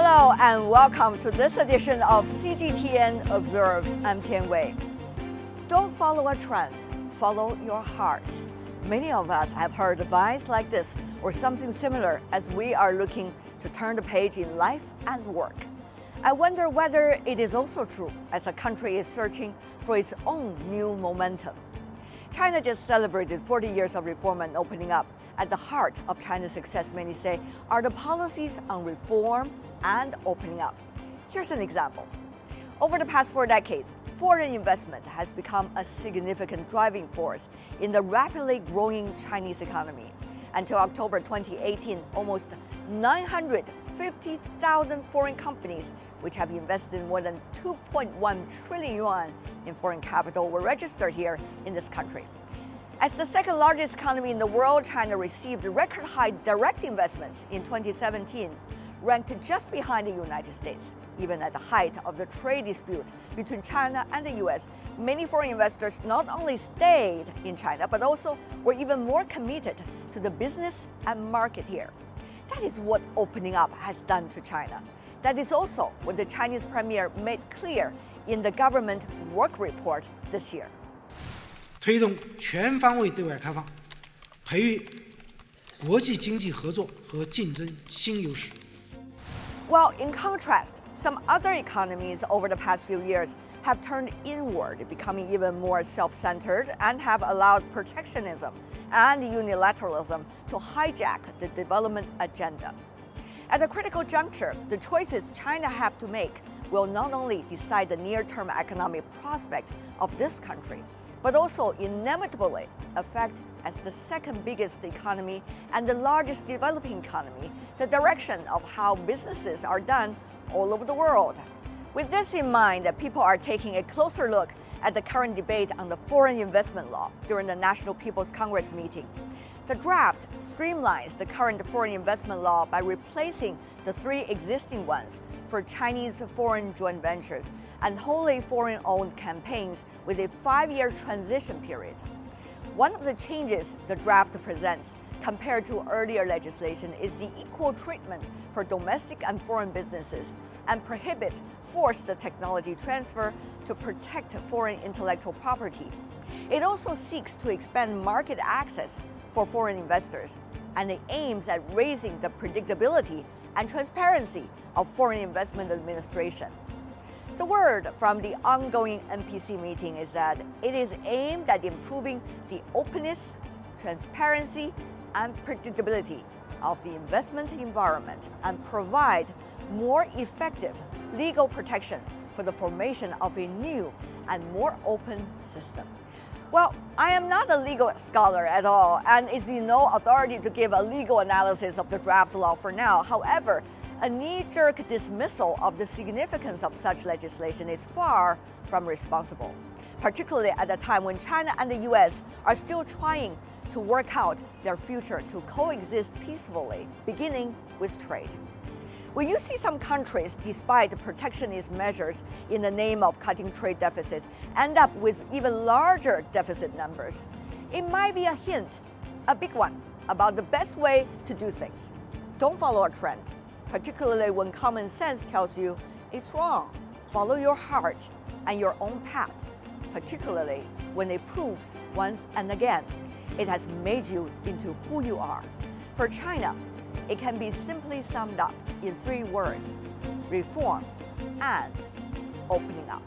Hello and welcome to this edition of CGTN Observes. I'm Tian Wei. Don't follow a trend, follow your heart. Many of us have heard advice like this or something similar as we are looking to turn the page in life and work. I wonder whether it is also true as a country is searching for its own new momentum. China just celebrated 40 years of reform and opening up. At the heart of China's success, many say, are the policies on reform and opening up. Here's an example. Over the past 4 decades, foreign investment has become a significant driving force in the rapidly growing Chinese economy. Until October 2018, almost 950,000 foreign companies, which have invested more than 2.1 trillion yuan in foreign capital, were registered here in this country. As the second largest economy in the world, China received record high direct investments in 2017, ranked just behind the United States. Even at the height of the trade dispute between China and the US, many foreign investors not only stayed in China, but also were even more committed to the business and market here. That is what opening up has done to China. That is also what the Chinese premier made clear in the government work report this year. 推动全方位对外开放，培育国际经济合作和竞争新优势。 Well, in contrast, some other economies over the past few years have turned inward, becoming even more self-centered and have allowed protectionism and unilateralism to hijack the development agenda. At a critical juncture, the choices China have to make will not only decide the near-term economic prospect of this country, but also inevitably affect, as the second biggest economy and the largest developing economy, the direction of how businesses are done all over the world. With this in mind, people are taking a closer look at the current debate on the foreign investment law during the National People's Congress meeting. The draft streamlines the current foreign investment law by replacing the 3 existing ones for Chinese foreign joint ventures and wholly foreign-owned campaigns with a 5-year transition period. One of the changes the draft presents compared to earlier legislation is the equal treatment for domestic and foreign businesses and prohibits forced technology transfer to protect foreign intellectual property. It also seeks to expand market access for foreign investors, and it aims at raising the predictability and transparency of foreign investment administration. The word from the ongoing NPC meeting is that it is aimed at improving the openness, transparency, and predictability of the investment environment and provide more effective legal protection for the formation of a new and more open system. Well, I am not a legal scholar at all and is in no authority to give a legal analysis of the draft law for now. However, a knee-jerk dismissal of the significance of such legislation is far from responsible, particularly at a time when China and the US are still trying to work out their future to coexist peacefully, beginning with trade. When you see some countries, despite protectionist measures in the name of cutting trade deficit, end up with even larger deficit numbers, it might be a hint, a big one, about the best way to do things. Don't follow a trend, particularly when common sense tells you it's wrong. Follow your heart and your own path, particularly when it proves once and again it has made you into who you are. For China, it can be simply summed up in 3 words: reform and opening up.